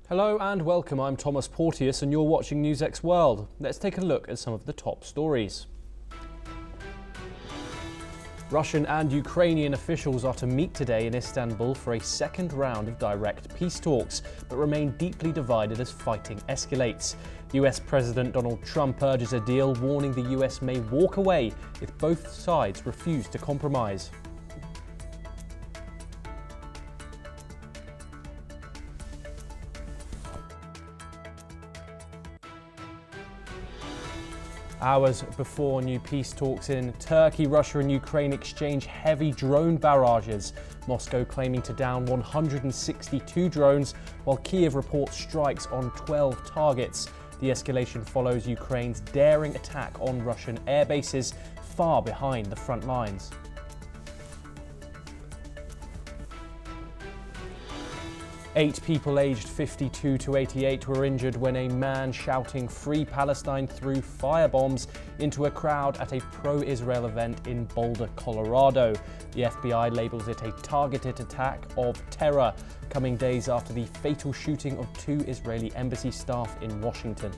Hello and welcome, I'm Thomas Porteous and you're watching NewsX World. Let's take a look at some of the top stories. Russian and Ukrainian officials are to meet today in Istanbul for a second round of direct peace talks, but remain deeply divided as fighting escalates. US President Donald Trump urges a deal, warning the US may walk away if both sides refuse to compromise. Hours before new peace talks in Turkey, Russia and Ukraine exchange heavy drone barrages. Moscow claiming to down 162 drones, while Kiev reports strikes on 12 targets. The escalation follows Ukraine's daring attack on Russian air bases far behind the front lines. Eight people aged 52 to 88 were injured when a man shouting "Free Palestine" threw firebombs into a crowd at a pro-Israel event in Boulder, Colorado. The FBI labels it a targeted attack of terror, coming days after the fatal shooting of two Israeli embassy staff in Washington.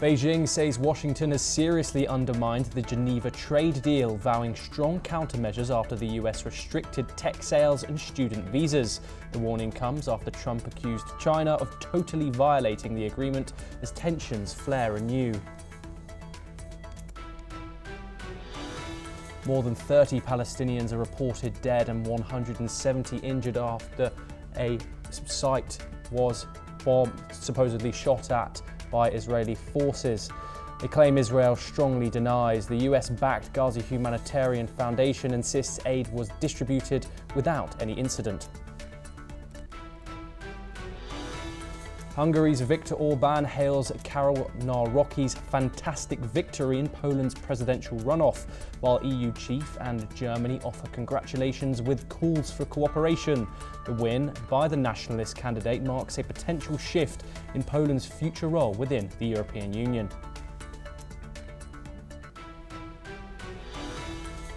Beijing says Washington has seriously undermined the Geneva trade deal, vowing strong countermeasures after the US restricted tech sales and student visas. The warning comes after Trump accused China of totally violating the agreement as tensions flare anew. More than 30 Palestinians are reported dead and 170 injured after a site was supposedly shot at by Israeli forces. A claim Israel strongly denies. The US-backed Gaza Humanitarian Foundation insists aid was distributed without any incident. Hungary's Viktor Orbán hails Karol Nawrocki's fantastic victory in Poland's presidential runoff, while EU chief and Germany offer congratulations with calls for cooperation. The win by the nationalist candidate marks a potential shift in Poland's future role within the European Union.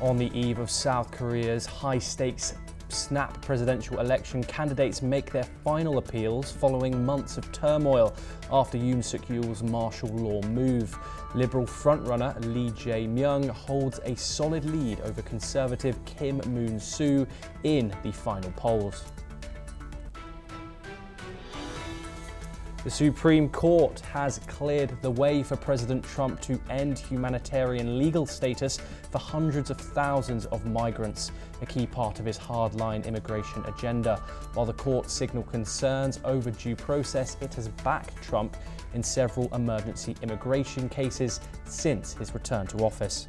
On the eve of South Korea's high-stakes snap presidential election, candidates make their final appeals following months of turmoil after Yoon Suk-yeol's martial law move. Liberal frontrunner Lee Jae-myung holds a solid lead over conservative Kim Moon-soo in the final polls. The Supreme Court has cleared the way for President Trump to end humanitarian legal status for hundreds of thousands of migrants, a key part of his hardline immigration agenda. While the court signaled concerns over due process, it has backed Trump in several emergency immigration cases since his return to office.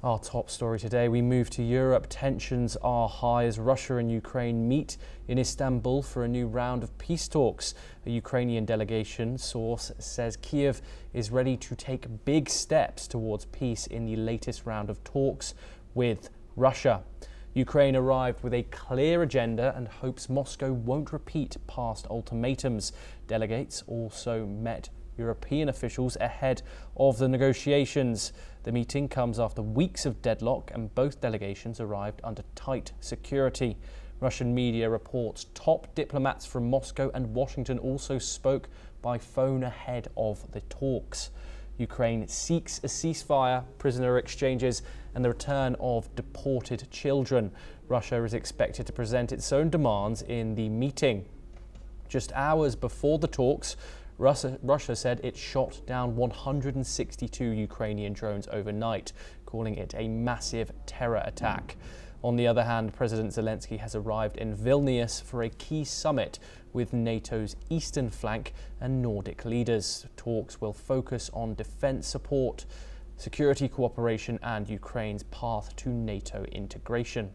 Our top story today, we move to Europe. Tensions are high as Russia and Ukraine meet in Istanbul for a new round of peace talks. A Ukrainian delegation source says Kiev is ready to take big steps towards peace in the latest round of talks with Russia. Ukraine arrived with a clear agenda and hopes Moscow won't repeat past ultimatums. Delegates also met European officials ahead of the negotiations. The meeting comes after weeks of deadlock and both delegations arrived under tight security. Russian media reports top diplomats from Moscow and Washington also spoke by phone ahead of the talks. Ukraine seeks a ceasefire, prisoner exchanges and the return of deported children. Russia is expected to present its own demands in the meeting. Just hours before the talks, Russia said it shot down 162 Ukrainian drones overnight, calling it a massive terror attack. On the other hand, President Zelensky has arrived in Vilnius for a key summit with NATO's eastern flank and Nordic leaders. Talks will focus on defense support, security cooperation and Ukraine's path to NATO integration.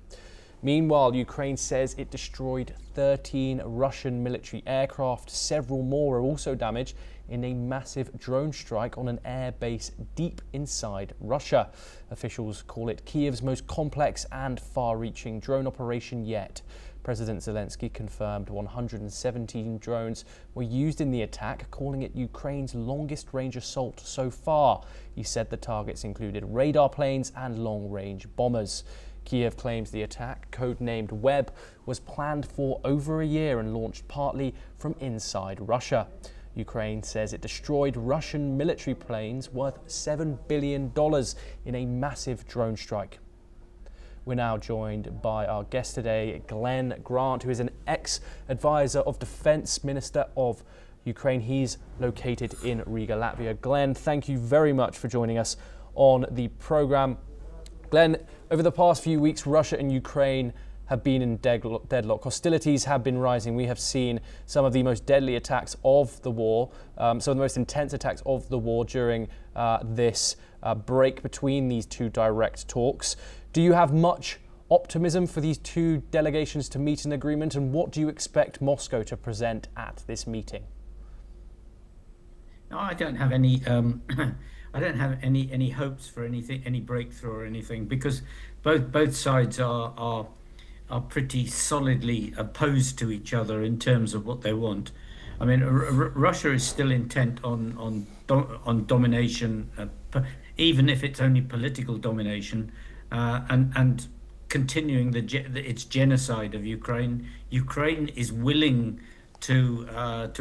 Meanwhile, Ukraine says it destroyed 13 Russian military aircraft. Several more are also damaged in a massive drone strike on an air base deep inside Russia. Officials call it Kiev's most complex and far-reaching drone operation yet. President Zelensky confirmed 117 drones were used in the attack, calling it Ukraine's longest-range assault so far. He said the targets included radar planes and long-range bombers. Kiev claims the attack, codenamed Web, was planned for over a year and launched partly from inside Russia. Ukraine says it destroyed Russian military planes worth $7 billion in a massive drone strike. We're now joined by our guest today, Glenn Grant, who is an ex-advisor of Defence Minister of Ukraine. He's located in Riga, Latvia. Glenn, thank you very much for joining us on the programme. Glenn, over the past few weeks, Russia and Ukraine have been in deadlock. Hostilities have been rising. We have seen some of the most deadly attacks of the war, some of the most intense attacks of the war during this break between these two direct talks. Do you have much optimism for these two delegations to meet an agreement, and what do you expect Moscow to present at this meeting? No, I don't have any. I don't have any hopes for anything, any breakthrough or anything, because both sides are pretty solidly opposed to each other in terms of what they want. I mean, Russia is still intent on domination, even if it's only political domination, and continuing its genocide of Ukraine. Ukraine is willing to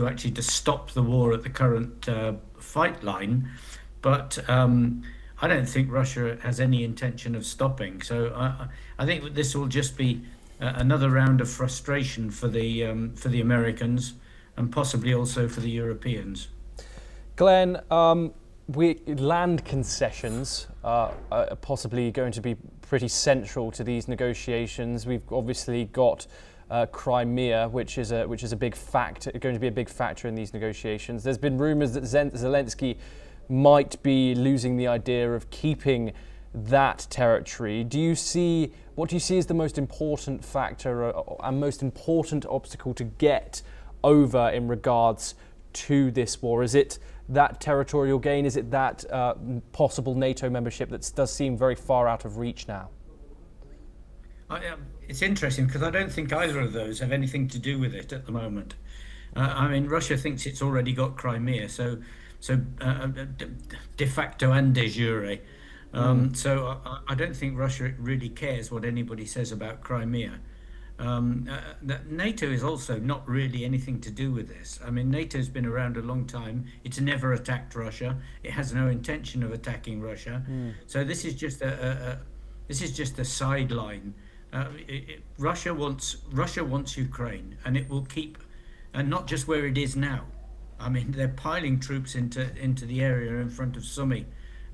actually to stop the war at the current fight line, but I don't think Russia has any intention of stopping. So I think this will just be another round of frustration for the Americans and possibly also for the Europeans. Glenn, land concessions are possibly going to be pretty central to these negotiations. We've obviously got Crimea, which is a big factor, going to be a big factor in these negotiations. There's been rumours that Zelensky might be losing the idea of keeping that territory. What do you see as the most important factor and most important obstacle to get over in regards to this war? Is it that territorial gain? Is it that possible NATO membership that does seem very far out of reach now? It's interesting because I don't think either of those have anything to do with it at the moment. I mean, Russia thinks it's already got Crimea, so de facto and de jure. So I don't think Russia really cares what anybody says about Crimea. NATO is also not really anything to do with this. I mean, NATO's been around a long time. It's never attacked Russia. It has no intention of attacking Russia. So this is just a sideline. Russia wants Ukraine, and it will keep, and not just where it is now. I mean, they're piling troops into the area in front of Sumy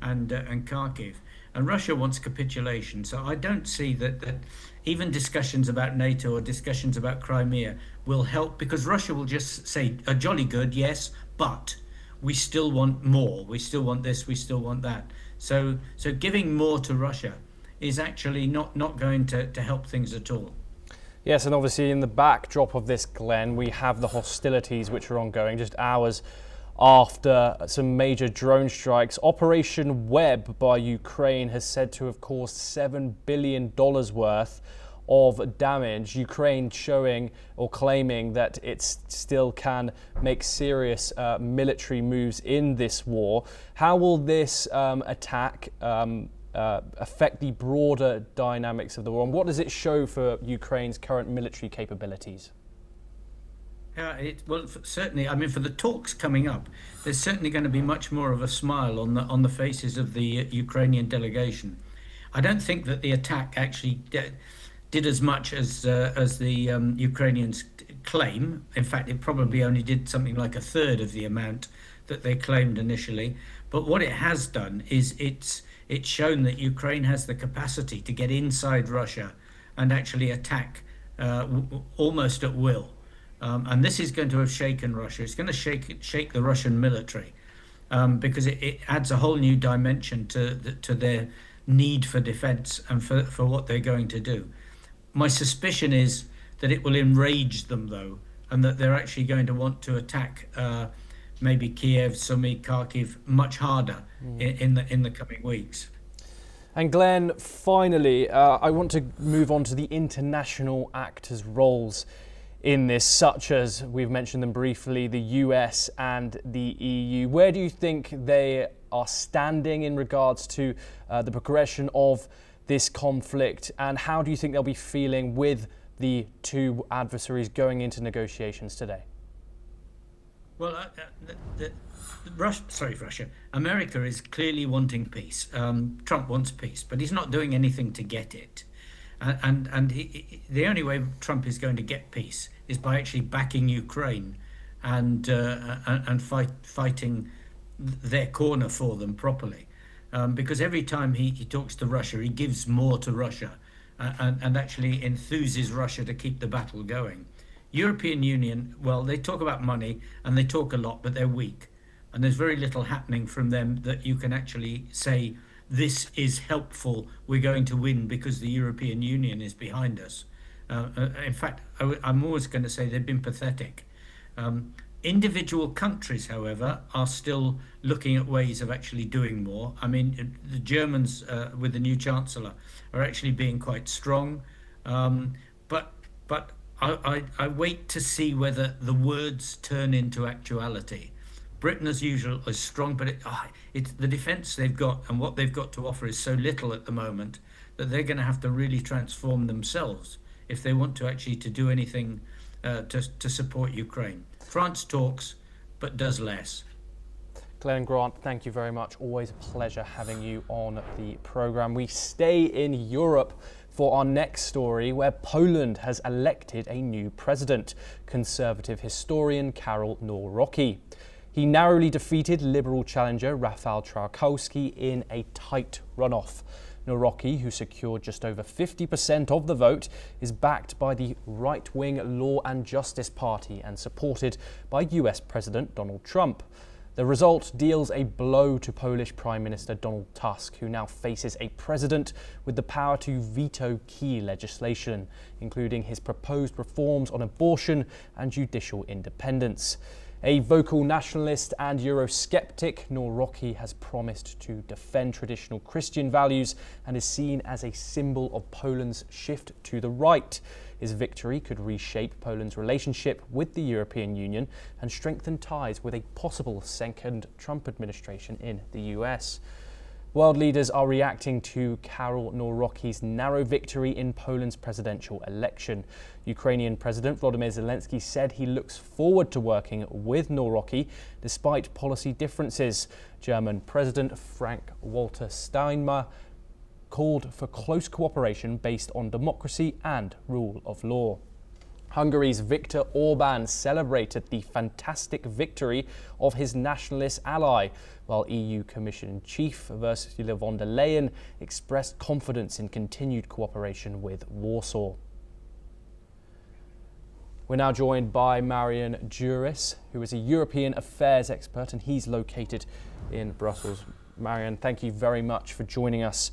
and Kharkiv, and Russia wants capitulation. So I don't see that even discussions about NATO or discussions about Crimea will help, because Russia will just say, jolly good, yes, but we still want more. We still want this. We still want that. So giving more to Russia is actually not going to help things at all. Yes, and obviously in the backdrop of this, Glenn, we have the hostilities which are ongoing just hours after some major drone strikes. Operation Web by Ukraine has said to have caused $7 billion worth of damage. Ukraine showing or claiming that it still can make serious military moves in this war. How will this attack affect the broader dynamics of the war, and what does it show for Ukraine's current military capabilities? Well, certainly, I mean, for the talks coming up, there's certainly going to be much more of a smile on the faces of the Ukrainian delegation. I don't think that the attack actually did as much as the Ukrainians claim. In fact, it probably only did something like a third of the amount that they claimed initially. But what it has done is it's shown that Ukraine has the capacity to get inside Russia and actually attack almost at will. And this is going to have shaken Russia. It's going to shake the Russian military because it adds a whole new dimension to their need for defense and for what they're going to do. My suspicion is that it will enrage them, though, and that they're actually going to want to attack maybe Kiev, Sumy, Kharkiv much harder in the coming weeks. And Glenn, finally, I want to move on to the international actors' roles in this, such as, we've mentioned them briefly, the US and the EU. Where do you think they are standing in regards to the progression of this conflict, and how do you think they'll be feeling with the two adversaries going into negotiations today? Well, Russia. America is clearly wanting peace. Trump wants peace, but he's not doing anything to get it. And the only way Trump is going to get peace is by actually backing Ukraine and fighting their corner for them properly. Because every time he talks to Russia, he gives more to Russia and actually enthuses Russia to keep the battle going. European Union, well, they talk about money and they talk a lot, but they're weak. And there's very little happening from them that you can actually say, this is helpful, we're going to win because the European Union is behind us. In fact, I'm always going to say they've been pathetic. Individual countries, however, are still looking at ways of actually doing more. I mean, the Germans with the new Chancellor are actually being quite strong. But I wait to see whether the words turn into actuality. Britain, as usual, is strong, but it's the defence they've got and what they've got to offer is so little at the moment that they're going to have to really transform themselves if they want to actually to do anything to support Ukraine. France talks, but does less. Glenn Grant, thank you very much. Always a pleasure having you on the programme. We stay in Europe for our next story, where Poland has elected a new president, Conservative historian Karol Nawrocki. He narrowly defeated Liberal challenger Rafał Trzaskowski in a tight runoff. Nawrocki, who secured just over 50% of the vote, is backed by the right-wing Law and Justice Party and supported by US President Donald Trump. The result deals a blow to Polish Prime Minister Donald Tusk, who now faces a president with the power to veto key legislation, including his proposed reforms on abortion and judicial independence. A vocal nationalist and Eurosceptic, Nawrocki has promised to defend traditional Christian values and is seen as a symbol of Poland's shift to the right. His victory could reshape Poland's relationship with the European Union and strengthen ties with a possible second Trump administration in the US. World leaders are reacting to Karol Nawrocki's narrow victory in Poland's presidential election. Ukrainian President Volodymyr Zelensky said he looks forward to working with Nawrocki despite policy differences. German President Frank-Walter Steinmeier called for close cooperation based on democracy and rule of law. Hungary's Viktor Orbán celebrated the fantastic victory of his nationalist ally, while EU Commission-Chief Ursula von der Leyen expressed confidence in continued cooperation with Warsaw. We're now joined by Marian Juris, who is a European affairs expert, and he's located in Brussels. Marian, thank you very much for joining us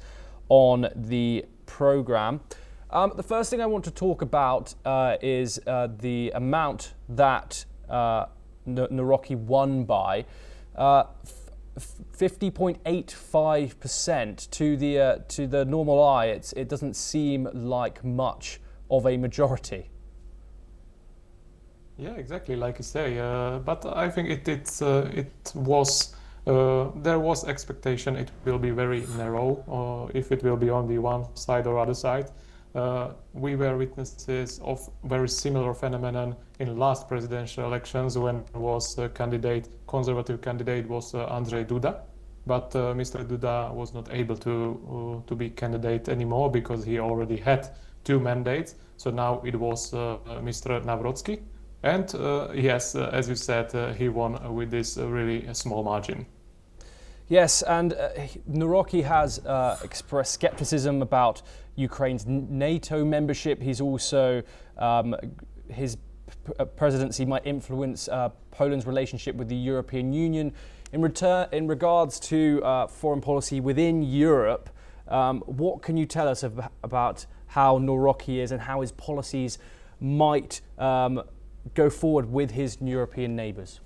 on the programme. The first thing I want to talk about is the amount that Nawrocki won by. 50.85% to the normal eye. It doesn't seem like much of a majority. Yeah, exactly, like you say. But I think there was expectation it will be very narrow, if it will be on the one side or other side. We were witnesses of very similar phenomenon in last presidential elections when conservative candidate was Andrzej Duda, but Mr. Duda was not able to be candidate anymore because he already had 2 mandates. So now it was Mr. Nawrocki, and yes, as you said, he won with this really small margin. Yes, and Nawrocki has expressed skepticism about Ukraine's NATO membership. He's also, his presidency might influence Poland's relationship with the European Union. In regards to foreign policy within Europe, what can you tell us about how Nawrocki is and how his policies might go forward with his European neighbours?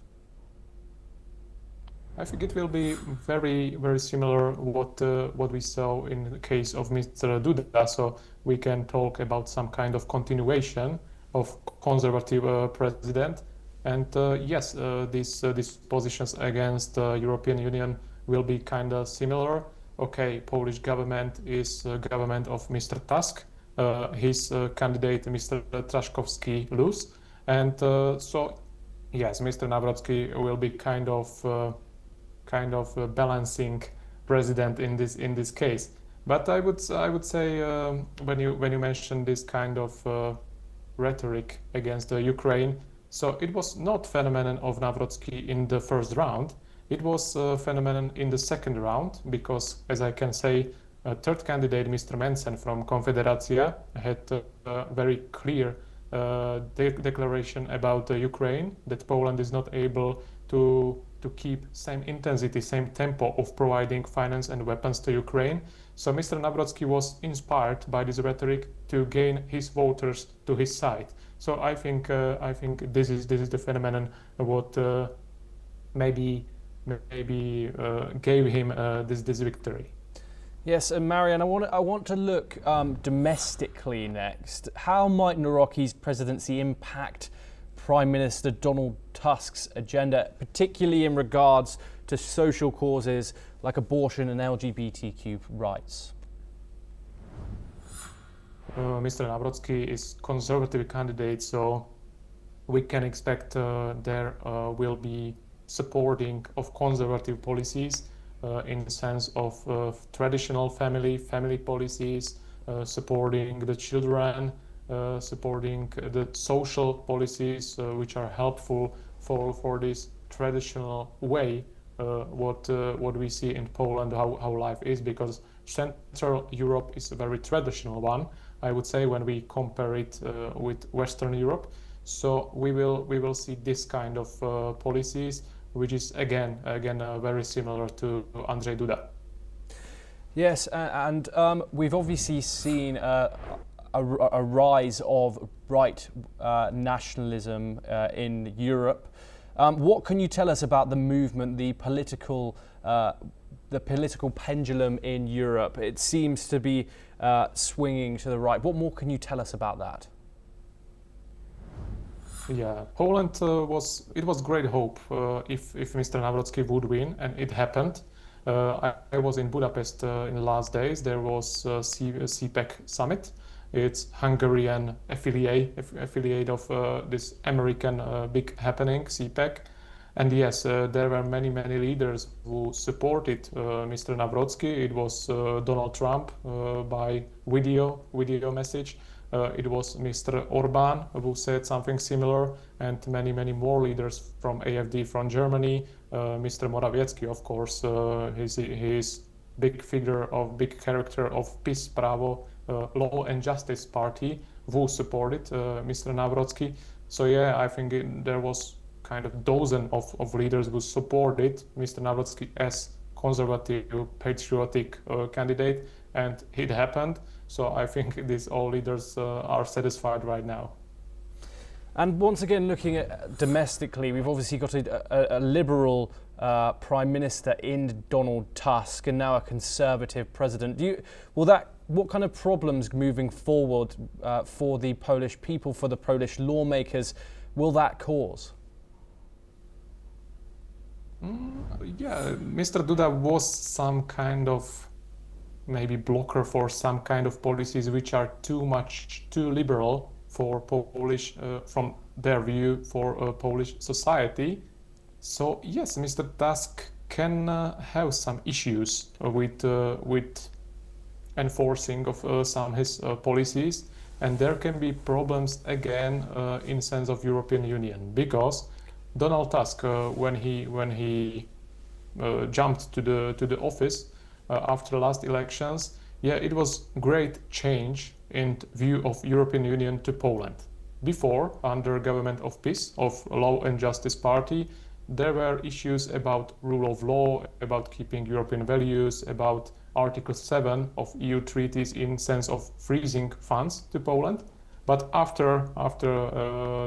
I think it will be very, very similar what we saw in the case of Mr. Duda. So we can talk about some kind of continuation of conservative president. And yes, these positions against the European Union will be kind of similar. Okay, Polish government is government of Mr. Tusk. His candidate, Mr. Trzaskowski, lose. And so, yes, Mr. Nawrocki will be kind of balancing president in this case. But I would say when you mention this kind of rhetoric against Ukraine, so it was not phenomenon of Nawrocki in the first round. It was a phenomenon in the second round because, as I can say, a third candidate, Mr. Mencen from Konfederacja, had a very clear declaration about Ukraine, that Poland is not able to keep same intensity, same tempo of providing finance and weapons to Ukraine. So Mr. Nawrocki was inspired by this rhetoric to gain his voters to his side. So I think this is the phenomenon what maybe gave him this victory. Yes, and Marian, I want to look domestically next. How might Nawrocki's presidency impact Prime Minister Donald Tusk's agenda, particularly in regards to social causes like abortion and LGBTQ rights? Mr. Nawrocki is conservative candidate, so we can expect there will be supporting of conservative policies in the sense of traditional family policies, supporting the children, supporting the social policies which are helpful for this traditional way what we see in Poland, how life is, because Central Europe is a very traditional one, I would say, when we compare it with Western Europe. So we will see this kind of policies, which is again very similar to Andrzej Duda. Yes, and we've obviously seen a rise of right nationalism in Europe. What can you tell us about the movement, the political pendulum in Europe? It seems to be swinging to the right. What more can you tell us about that? Yeah, Poland was great hope if Mr. Nawrocki would win, and it happened. I was in Budapest in the last days. There was CPEC summit. It's Hungarian affiliate of this American big happening, CPEC. And yes, there were many leaders who supported Mr. Nawrocki. It was Donald Trump by video message. It was Mr. Orban who said something similar, and many more leaders from AfD from Germany. Mr. Morawiecki, of course, he's big character of PiS Prawo, Law and Justice Party, who supported Mr. Nawrocki. So yeah, I think there was kind of dozen of leaders who supported Mr. Nawrocki as conservative, patriotic candidate, and it happened. So I think these all leaders are satisfied right now. And once again, looking at domestically, we've obviously got a liberal prime minister in Donald Tusk, and now a conservative president. What kind of problems moving forward for the Polish people, for the Polish lawmakers, will that cause? Yeah, Mr. Duda was some kind of maybe blocker for some kind of policies which are too liberal for Polish, from their view, for Polish society. So yes, Mr. Tusk can have some issues with enforcing of some his policies, and there can be problems again in sense of European Union, because Donald Tusk, when he jumped to the office after last elections, yeah, it was great change in view of European Union to Poland. Before, under government of PiS, of Law and Justice Party, there were issues about rule of law, about keeping European values, about Article 7 of EU treaties in sense of freezing funds to Poland. But after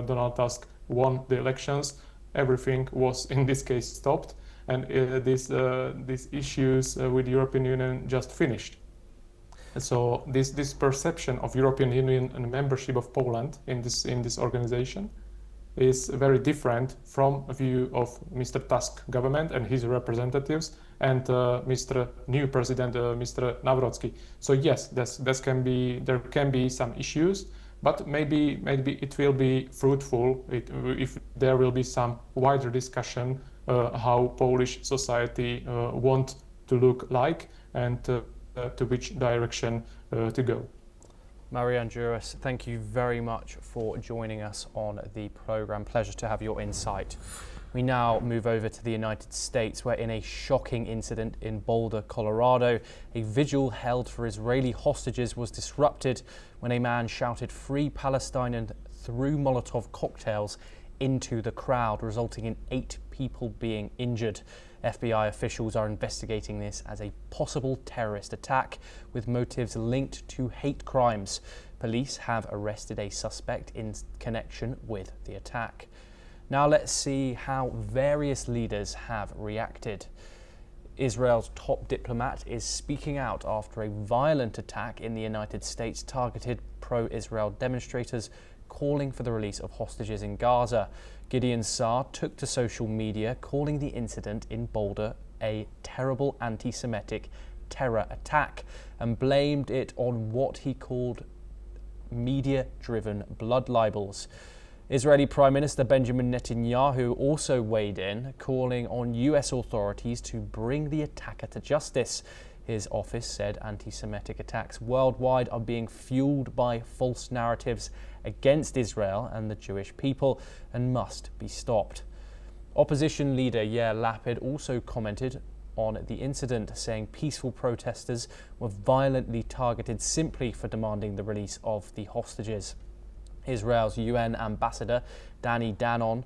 Donald Tusk won the elections, everything was in this case stopped, and these issues with the European Union just finished. So this perception of European Union and membership of Poland in this organization is very different from a view of Mr. Tusk government and his representatives and Mr. new president, Mr. Nawrocki. So yes, there can be some issues, but maybe it will be fruitful if there will be some wider discussion how Polish society want to look like and to which direction to go. Marian Juras, thank you very much for joining us on the programme. Pleasure to have your insight. We now move over to the United States, where in a shocking incident in Boulder, Colorado, a vigil held for Israeli hostages was disrupted when a man shouted "Free Palestine" and threw Molotov cocktails into the crowd, resulting in 8 people being injured. FBI officials are investigating this as a possible terrorist attack with motives linked to hate crimes. Police have arrested a suspect in connection with the attack. Now let's see how various leaders have reacted. Israel's top diplomat is speaking out after a violent attack in the United States targeted pro-Israel demonstrators calling for the release of hostages in Gaza. Gideon Saar took to social media, calling the incident in Boulder a terrible anti-Semitic terror attack and blamed it on what he called media-driven blood libels. Israeli Prime Minister Benjamin Netanyahu also weighed in, calling on US authorities to bring the attacker to justice. His office said anti-Semitic attacks worldwide are being fueled by false narratives against Israel and the Jewish people and must be stopped. Opposition leader Yair Lapid also commented on the incident, saying peaceful protesters were violently targeted simply for demanding the release of the hostages. Israel's UN ambassador Danny Danon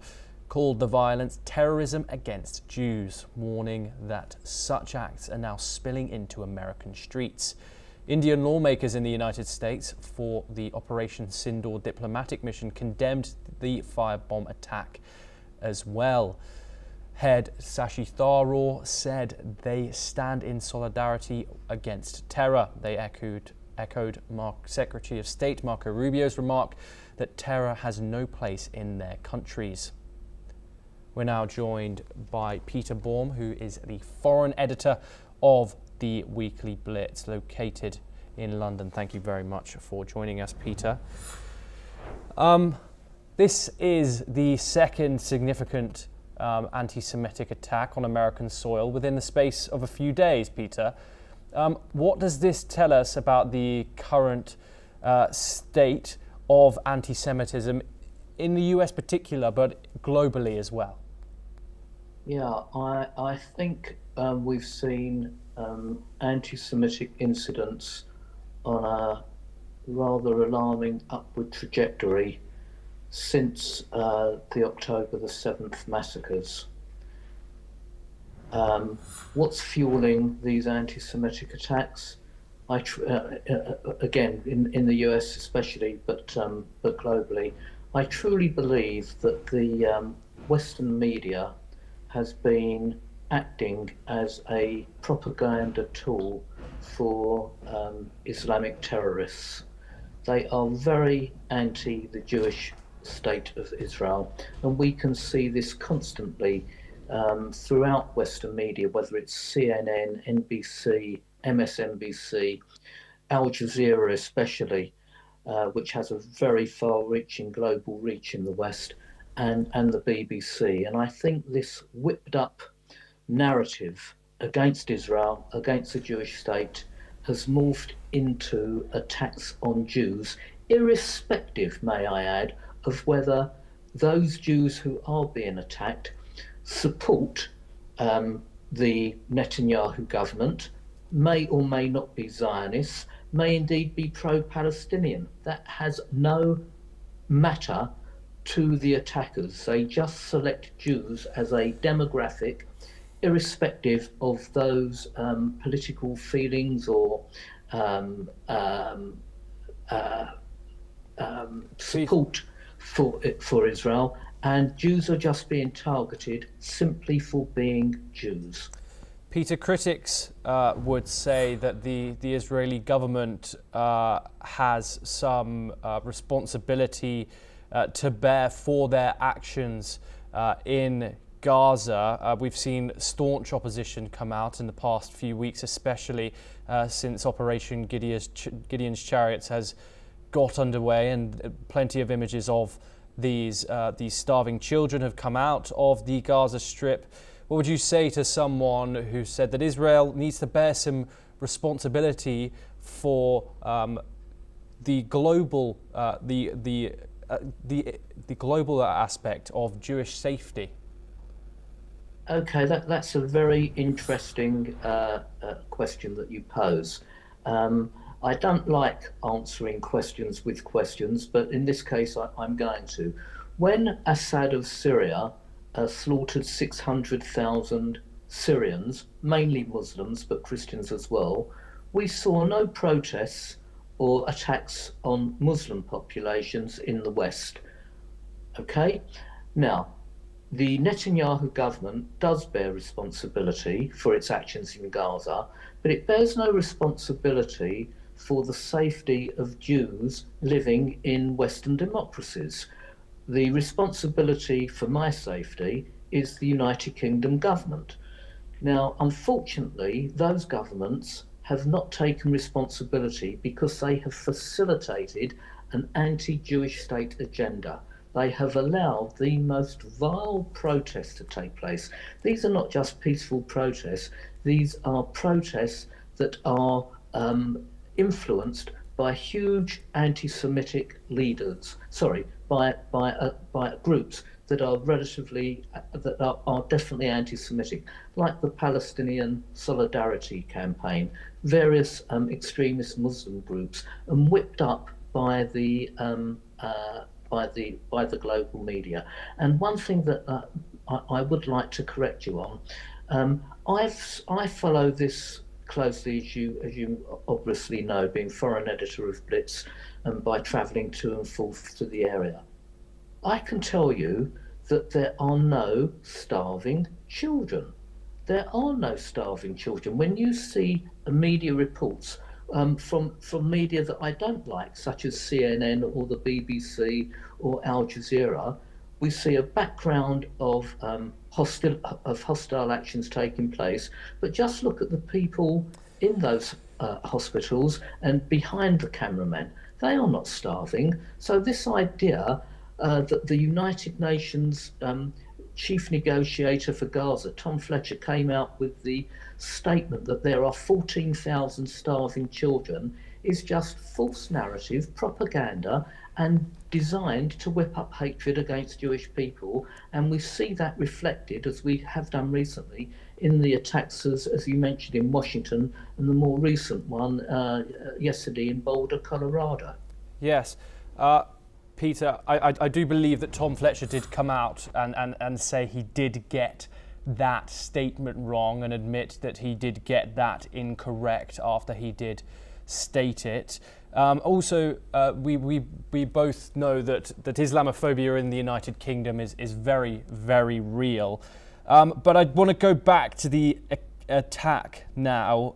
called the violence terrorism against Jews, warning that such acts are now spilling into American streets. Indian lawmakers in the United States for the Operation Sindoor diplomatic mission condemned the firebomb attack as well. Head Shashi Tharoor said they stand in solidarity against terror. They echoed Secretary of State Marco Rubio's remark that terror has no place in their countries. We're now joined by Peter Baum, who is the foreign editor of the Weekly Blitz, located in London. Thank you very much for joining us, Peter. This is the second significant anti-Semitic attack on American soil within the space of a few days, Peter. What does this tell us about the current state of anti-Semitism in the US particular, but globally as well? Yeah, I think we've seen anti-Semitic incidents on a rather alarming upward trajectory since the October the 7th massacres. What's fueling these anti-Semitic attacks? Again, in the US especially, but globally, I truly believe that the Western media has been acting as a propaganda tool for Islamic terrorists. They are very anti the Jewish state of Israel, and we can see this constantly throughout Western media, whether it's CNN, NBC, MSNBC, Al Jazeera especially, which has a very far-reaching global reach in the West, and the BBC. And I think this whipped up narrative against Israel, against the Jewish state, has morphed into attacks on Jews, irrespective, may I add, of whether those Jews who are being attacked support the Netanyahu government, may or may not be Zionists, may indeed be pro-Palestinian. That has no matter to the attackers. They just select Jews as a demographic irrespective of those political feelings or support for Israel, and Jews are just being targeted simply for being Jews. Peter, critics would say that the Israeli government has some responsibility to bear for their actions in Gaza. We've seen staunch opposition come out in the past few weeks, especially since Operation Gideon's Chariots has got underway, and plenty of images of these starving children have come out of the Gaza Strip. What would you say to someone who said that Israel needs to bear some responsibility for the global global aspect of Jewish safety? Okay, that's a very interesting question that you pose. I don't like answering questions with questions, but in this case I'm going to. When Assad of Syria slaughtered 600,000 Syrians, mainly Muslims, but Christians as well, we saw no protests or attacks on Muslim populations in the West. Okay? Now, the Netanyahu government does bear responsibility for its actions in Gaza, but it bears no responsibility for the safety of Jews living in Western democracies. The responsibility for my safety is the United Kingdom government. Now, unfortunately, those governments have not taken responsibility because they have facilitated an anti-Jewish state agenda. They have allowed the most vile protests to take place. These are not just peaceful protests. These are protests that are influenced by huge anti-Semitic leaders. Sorry, by groups that are definitely anti-Semitic, like the Palestinian Solidarity Campaign, various extremist Muslim groups, and whipped up by the global media. And one thing that I would like to correct you on, I follow this closely, as you obviously know, being foreign editor of Blitz and by travelling to and forth to the area. I can tell you that there are no starving children. There are no starving children. When you see media reports from media that I don't like, such as CNN or the BBC or Al Jazeera, we see a background of hostile actions taking place. But just look at the people in those hospitals and behind the cameramen. They are not starving. So this idea that the United Nations chief negotiator for Gaza, Tom Fletcher, came out with the statement that there are 14,000 starving children is just false narrative, propaganda, and designed to whip up hatred against Jewish people. And we see that reflected, as we have done recently, in the attacks, as you mentioned, in Washington, and the more recent one yesterday in Boulder, Colorado. Yes. Peter, I do believe that Tom Fletcher did come out and say he did get that statement wrong and admit that he did get that incorrect after he did state it. Also, we both know that Islamophobia in the United Kingdom is very, very real. But I want to go back to the attack now.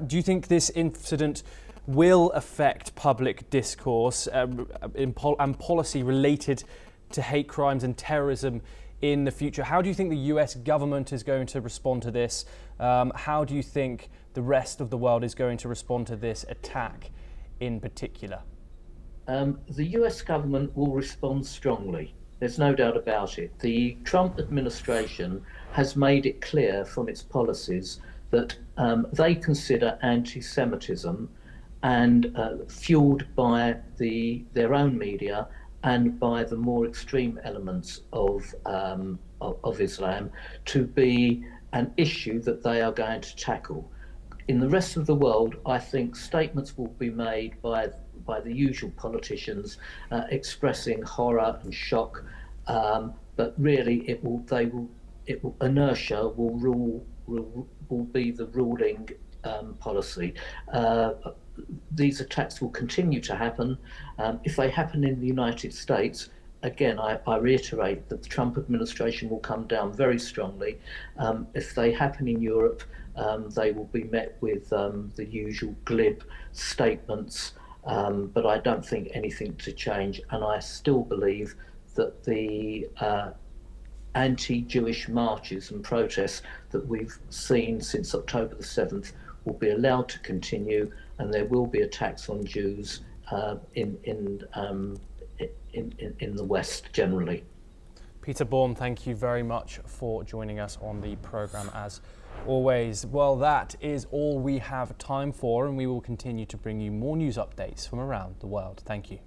Do you think this incident will affect public discourse and policy related to hate crimes and terrorism in the future? How do you think the US government is going to respond to this? How do you think the rest of the world is going to respond to this attack in particular? The US government will respond strongly. There's no doubt about it. The Trump administration has made it clear from its policies that they consider anti-Semitism and fueled by their own media and by the more extreme elements of Islam to be an issue that they are going to tackle. In the rest of the world, I think statements will be made by the usual politicians expressing horror and shock, but really they will inertia will be the ruling policy. These attacks will continue to happen. If they happen in the United States, again, I reiterate that the Trump administration will come down very strongly. If they happen in Europe, they will be met with the usual glib statements, but I don't think anything to change. And I still believe that the anti-Jewish marches and protests that we've seen since October the 7th will be allowed to continue, and there will be attacks on Jews in the West generally. Peter Baum, thank you very much for joining us on the programme as always. Well, that is all we have time for, and we will continue to bring you more news updates from around the world. Thank you.